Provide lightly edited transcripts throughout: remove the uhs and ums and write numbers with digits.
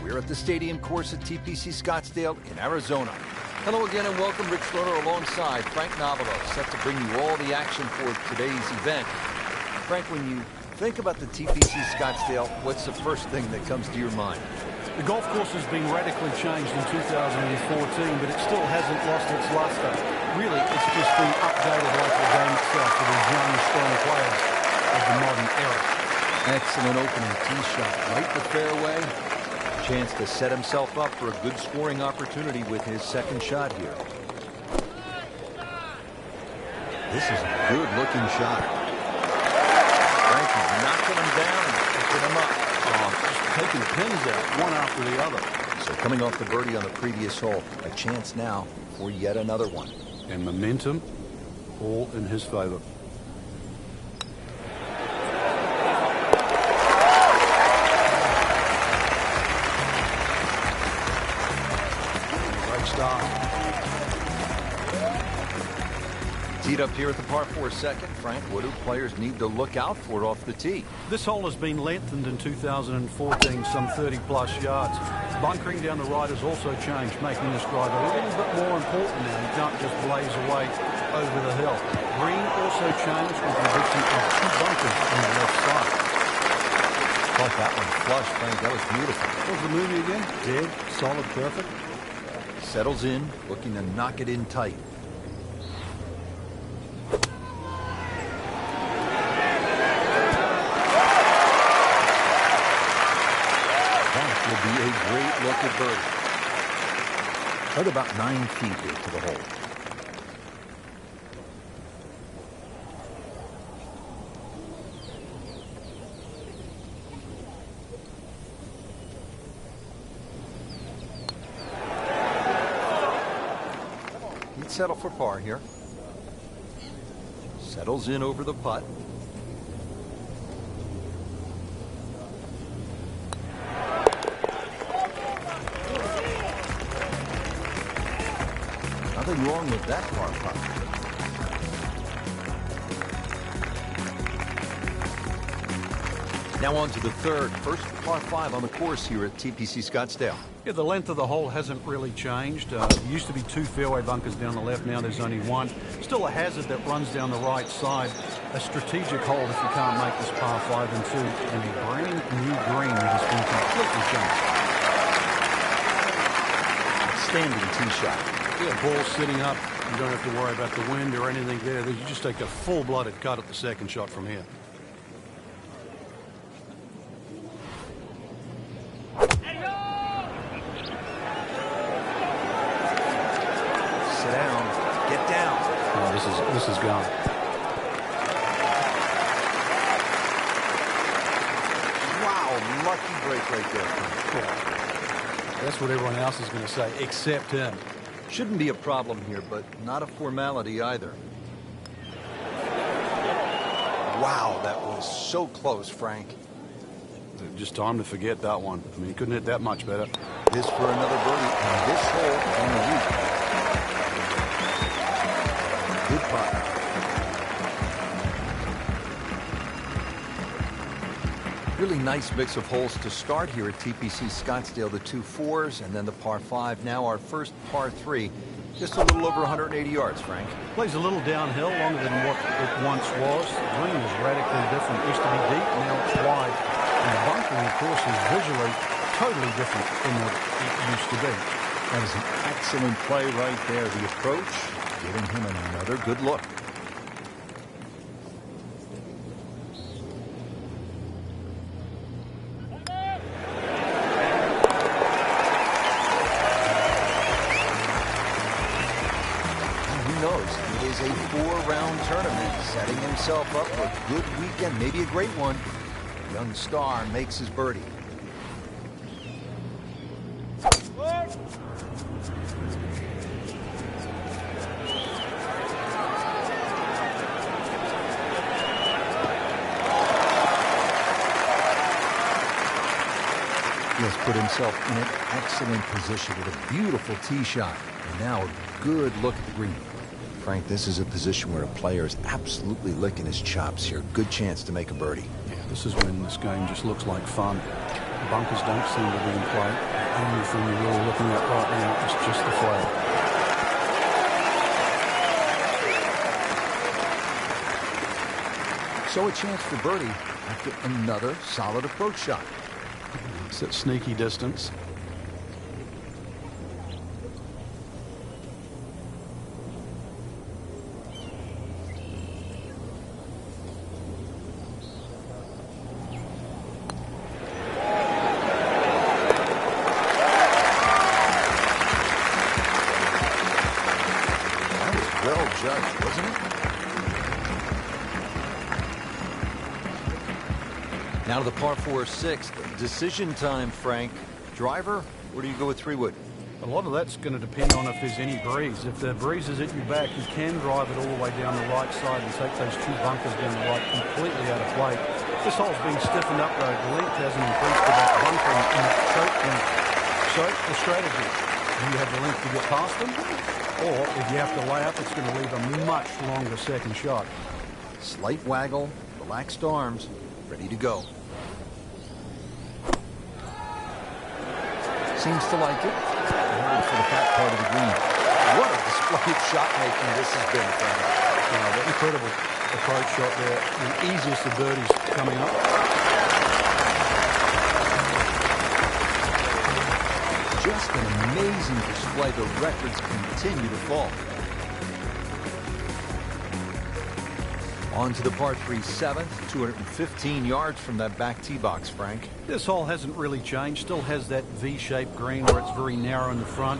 We're at the stadium course at TPC Scottsdale in Arizona. Hello again and welcome. Rich Schroeder alongside Frank Novello, set to bring you all the action for today's event. Frank, when you think about the TPC Scottsdale, what's the first thing that comes to your mind? The golf course has been radically changed in 2014, but it still hasn't lost its luster. Really, it's just been updated like the game itself for these young, strong players of the modern era. Excellent opening tee shot, right the fairway. Chance to set himself up for a good scoring opportunity with his second shot here. This is a good-looking shot. Frank is knocking him down and picking him up. Just taking pins out, one after the other. So coming off the birdie on the previous hole, a chance now for yet another one. And momentum all in his favor. Teed up here at the par 4 second. Frank, what do players need to look out for off the tee? This hole has been lengthened in 2014, some 30-plus yards. Bunkering down the right has also changed, making this drive a little bit more important now. You can't just blaze away over the hill. Green also changed with the addition of 2 bunkers on the left side. Thought that one flush, Frank. That was beautiful. What was the movie again? Dead, solid, perfect. Settles in, looking to knock it in tight. Will be a great look at birdie. At about 9 feet here to the hole. He'd settle for par here. Settles in over the putt. Nothing wrong with that par putt. Now on to the third, first par 5 on the course here at TPC Scottsdale. Yeah, the length of the hole hasn't really changed. There used to be 2 fairway bunkers down the left. Now there's only 1. Still a hazard that runs down the right side. A strategic hole if you can't make this par 5 and 2. And a brand new green that has been completely changed. Outstanding tee shot. Yeah, ball sitting up. You don't have to worry about the wind or anything there. You just take a full-blooded cut at the second shot from here. Sit down. Get down. Oh, this is gone. Wow, lucky break right there. That's what everyone else is going to say, except him. Shouldn't be a problem here, but not a formality either. Wow, that was so close, Frank. Just time to forget that one. I mean, he couldn't hit that much better. This for another birdie on this hole on the week. Good putt. Really nice mix of holes to start here at TPC Scottsdale. The 2 4s and then the par 5. Now our first par 3. Just a little over 180 yards, Frank. Plays a little downhill, longer than what it once was. The green is radically different. It used to be deep, now it's wide. And the bunkering, of course, is visually totally different from what it used to be. That is an excellent play right there. The approach, giving him another good look. It is a 4-round tournament, setting himself up for a good weekend, maybe a great one. Young star makes his birdie. He has put himself in an excellent position with a beautiful tee shot. And now a good look at the green. Frank, this is a position where a player is absolutely licking his chops here. Good chance to make a birdie. Yeah, this is when this game just looks like fun. Bunkers don't seem to be in play. The only thing you're really looking at right now is just the flag. So a chance for birdie after another solid approach shot. It's at sneaky distance. Well judged, wasn't it? Now to the par 4-6. Decision time, Frank. Driver, or do you go with 3-wood? A lot of that's going to depend on if there's any breeze. If the breeze is at your back, you can drive it all the way down the right side and take those two bunkers down the right completely out of play. This hole's been stiffened up, though. The length hasn't increased to that bunkering in that choke length. So the strategy, do you have the length to get past them? Or if you have to lay up, it's going to leave a much longer second shot. Slight waggle, relaxed arms, ready to go. Seems to like it. Headed for the back part of the green. What a display of shot making this has been, Frank. The incredible approach shot there. The easiest of birdies coming up. Just an amazing display. The records continue to fall. On to the par 3 7th, 215 yards from that back tee box, Frank. This hole hasn't really changed. Still has that V-shaped green where it's very narrow in the front.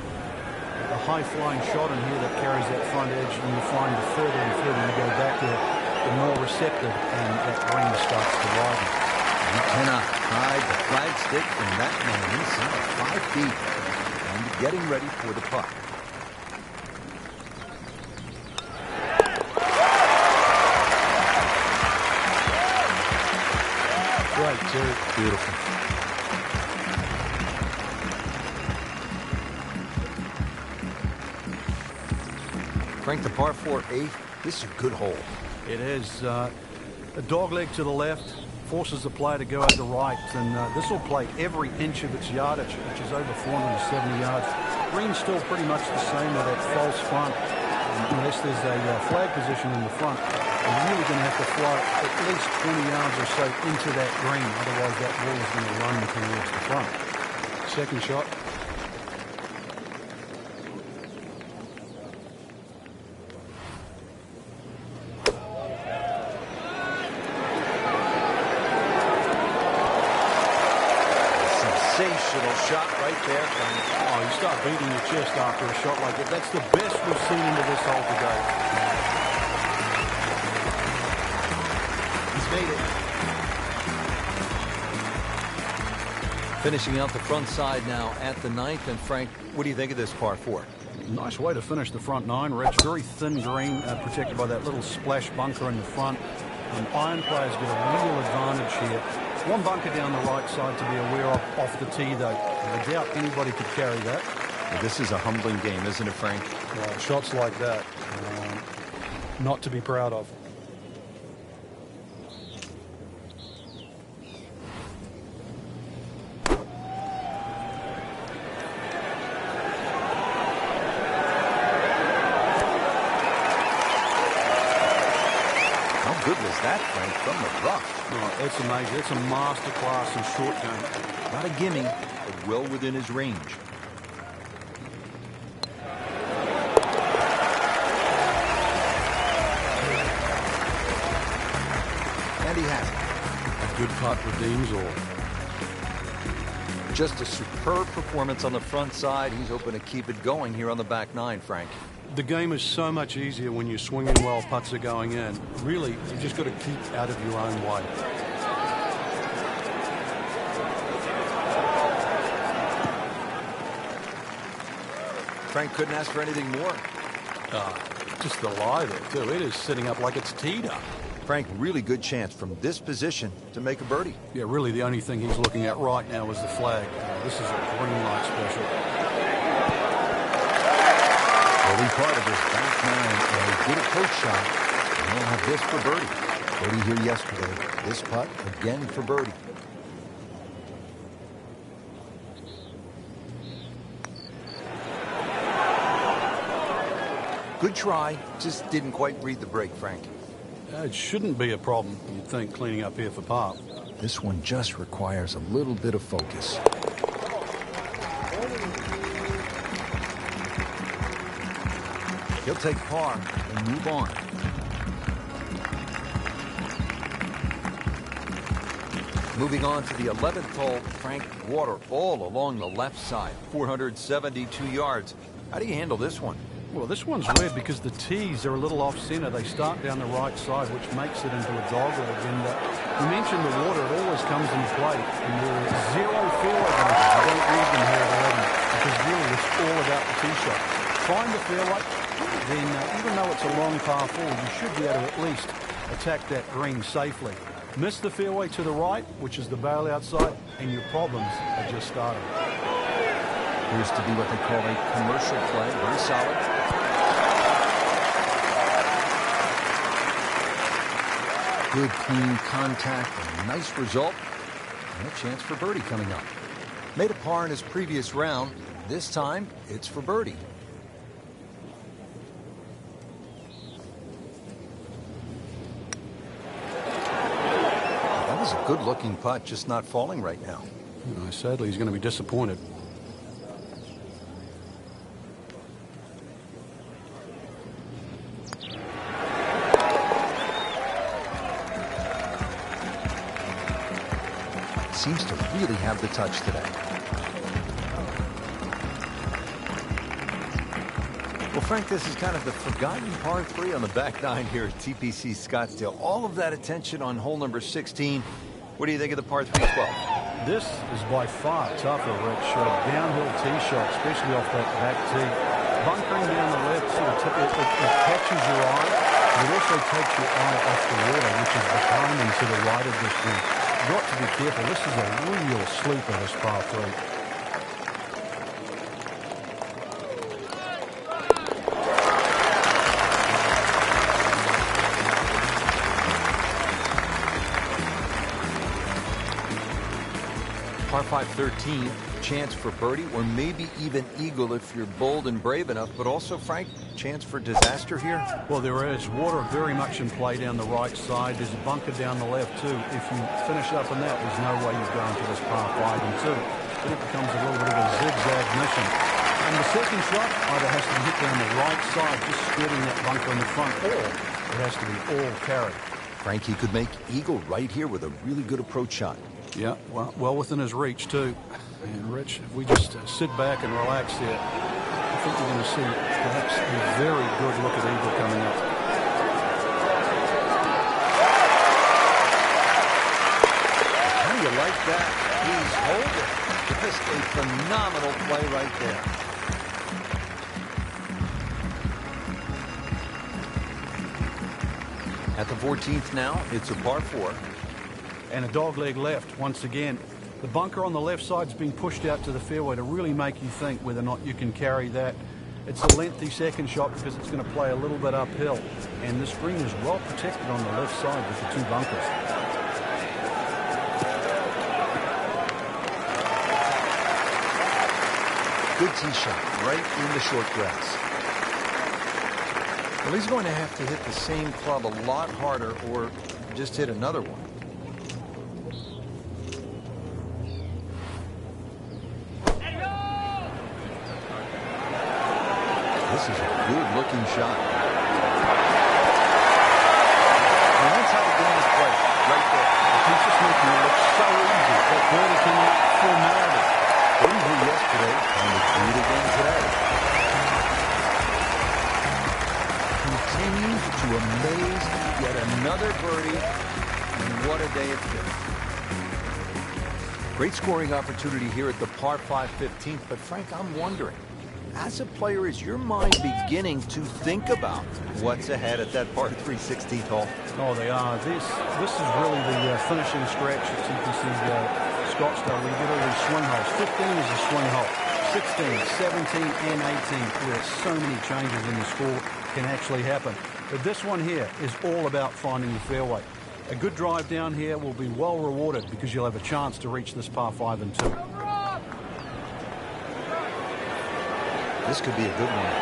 A high-flying shot in here that carries that front edge, and you find the further and further you go back there, the more receptive, and that green starts to widen. You cannot hide the flag stick from that man inside 5 feet. And getting ready for the putt. Great, too. Beautiful. Frank, the par 4-8. This is a good hole. It is a dog leg to the left, forces the player to go out the right, and this will play every inch of its yardage, which is over 470 yards. Green's still pretty much the same with that false front, unless there's a flag position in the front. You're really going to have to fly at least 20 yards or so into that green, otherwise that ball is going to run towards the front. Second shot. Sensational shot right there, Frank. Oh, you start beating your chest after a shot like that. That's the best we've seen into this hole today. He's made it. Finishing out the front side now at the 9th. And Frank, what do you think of this par 4? Nice way to finish the front 9, Rich. Very thin green, protected by that little splash bunker in the front. Iron players get a real advantage here. One bunker down the right side to be aware of off the tee, though. I doubt anybody could carry that. Well, this is a humbling game, isn't it, Frank? Shots like that, not to be proud of. How good was that, Frank, from the rough? Oh, it's amazing. It's a master class in short game. Not a gimme, but well within his range. And he has it. A good putt redeems all. Just a superb performance on the front side. He's hoping to keep it going here on the back 9, Frank. The game is so much easier when you're swinging well, putts are going in. Really, you've just got to keep out of your own way. Frank couldn't ask for anything more. Just the lie there, too. It is sitting up like it's teed up. Frank, really good chance from this position to make a birdie. Yeah, really the only thing he's looking at right now is the flag. This is a green light special. Early part of this back 9 and a good approach shot. And he'll have this for birdie. Birdie here yesterday. This putt again for birdie. Good try, just didn't quite read the break, Frank. It shouldn't be a problem, you'd think, cleaning up here for par. This one just requires a little bit of focus. He'll take par and move on. Moving on to the 11th hole, Frank, water all along the left side, 472 yards. How do you handle this one? Well, this one's weird because the tees are a little off-center. They start down the right side, which makes it into a dogleg. And you mentioned the water. It always comes into play. And there are zero fairway numbers. I don't read them here at 11 because really it's all about the tee shot. Find the fairway, then even though it's a long par 4, you should be able to at least attack that green safely. Miss the fairway to the right, which is the bailout side, and your problems are just starting. Appears to be what they call a commercial play. Very solid. Good clean contact, a nice result, and a chance for birdie coming up. Made a par in his previous round. This time, it's for birdie. That was a good-looking putt, just not falling right now. Sadly, he's going to be disappointed. Seems to really have the touch today. Well, Frank, this is kind of the forgotten par 3 on the back 9 here at TPC Scottsdale. All of that attention on hole number 16. What do you think of the par 3 12? This is by far tougher, Rich. Downhill tee shot, especially off that back tee. Bunkering down the left sort of it catches your eye. It also takes your eye off the water, which is behind and to the right of this thing. You've got to be careful. This is a real sleeper, this par 3. Par 5 13, chance for birdie or maybe even eagle if you're bold and brave enough, but also, Frank, chance for disaster here? Well, there is water very much in play down the right side. There's a bunker down the left too. If you finish up on that, there's no way you're going to this par 5 and 2. Then it becomes a little bit of a zigzag mission. And the second shot either has to be hit down the right side, just skirting that bunker in the front, or it has to be all carried. Frank, he could make eagle right here with a really good approach shot. Yeah, well within his reach too. And Rich, if we just sit back and relax here, I think we're going to see perhaps a very good look at eagle coming up. How do you like that? He's holding. Just a phenomenal play right there. At the 14th now, it's a par 4. And a dogleg left once again. The bunker on the left side's being pushed out to the fairway to really make you think whether or not you can carry that. It's a lengthy second shot because it's going to play a little bit uphill. And this green is well protected on the left side with the 2 bunkers. Good tee shot right in the short grass. Well, he's going to have to hit the same club a lot harder or just hit another one. This is a good-looking shot. And that's how the game is played, right there. He's just making it look so easy. That birdie came out formality. Didn't do yesterday, and they do it again today. Continues to amaze. Yet another birdie, and what a day it's been. Great scoring opportunity here at the par 5 15th, but Frank, I'm wondering, as a player, is your mind beginning to think about what's ahead at that par 3 16th hole? Oh, they are. This is really the finishing stretch at TPC Scottsdale. We get all these swing holes. 15 is a swing hole. 16, 17, and 18, where so many changes in the score can actually happen. But this one here is all about finding the fairway. A good drive down here will be well rewarded because you'll have a chance to reach this par 5 and 2. This could be a good one.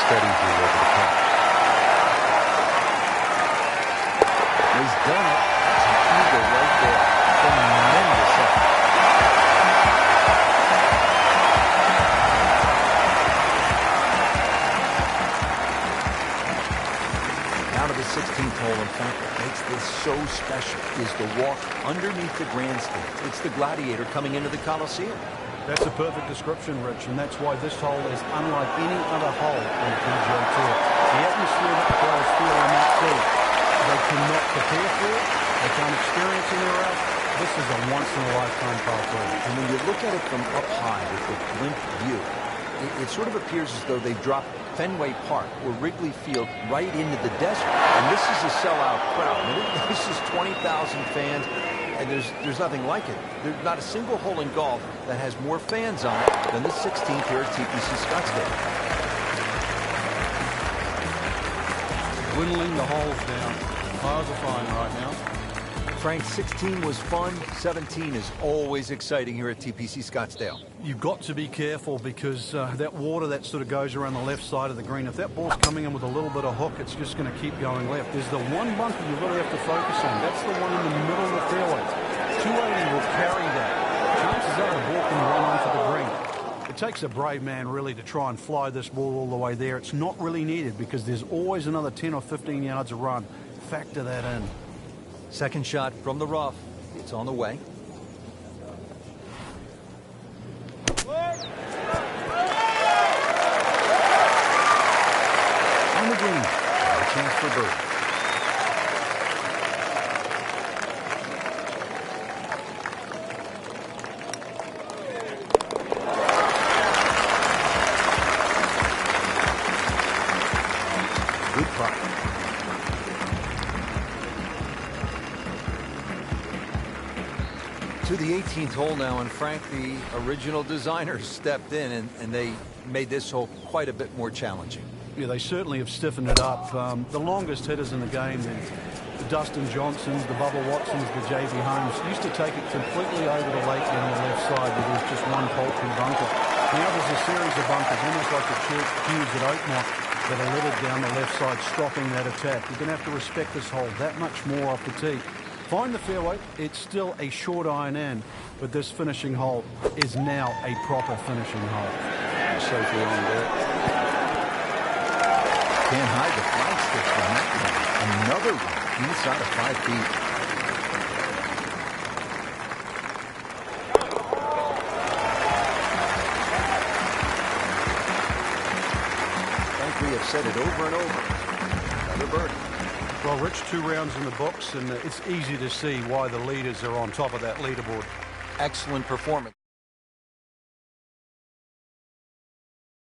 steady here over the top. He's done it. That's an eagle right there. Tremendous effort. Now to the 16th hole. In fact, what makes this so special is the walk underneath the grandstand. It's the Gladiator coming into the Coliseum. That's a perfect description, Rich, and that's why this hole is unlike any other hole on the PGA Tour. The atmosphere that the players feel on that tee, they cannot prepare for it, they can't experience anywhere else. This is a once-in-a-lifetime par 3. And when you look at it from up high with the blimp view, it sort of appears as though they've dropped Fenway Park or Wrigley Field right into the desert. And this is a sellout crowd. I mean, this is 20,000 fans. And there's nothing like it. There's not a single hole in golf that has more fans on it than the 16th here at TPC Scottsdale. Whittling the holes down. Pars are fine right now. Frank, 16 was fun. 17 is always exciting here at TPC Scottsdale. You've got to be careful because that water that sort of goes around the left side of the green, if that ball's coming in with a little bit of hook, it's just going to keep going left. There's the one bunker you really have to focus on. That's the one in the middle of the fairway. 280 will carry that. Chances are the ball can run onto the green. It takes a brave man really to try and fly this ball all the way there. It's not really needed because there's always another 10 or 15 yards of run. Factor that in. Second shot from the rough. It's on the way. On the green. A chance for birdie. Good putt. To the 18th hole now, and Frank, the original designers stepped in and they made this hole quite a bit more challenging. Yeah, they certainly have stiffened it up. The longest hitters in the game, the Dustin Johnsons, the Bubba Watsons, the J.B. Holmes, used to take it completely over the lake down the left side where there's just one paltry bunker. Now there's a series of bunkers, almost like the church pews at Oakmont, that are littered down the left side, stopping that attack. You're going to have to respect this hole that much more off the tee. Find the fairway. It's still a short iron in, but this finishing hole is now a proper finishing hole. Safely on there. Can't hide the flagstick from that one. Another one inside of 5 feet. Frank, we have said it over and over. Another birdie. Well, Rich, 2 rounds in the books, and it's easy to see why the leaders are on top of that leaderboard. Excellent performance.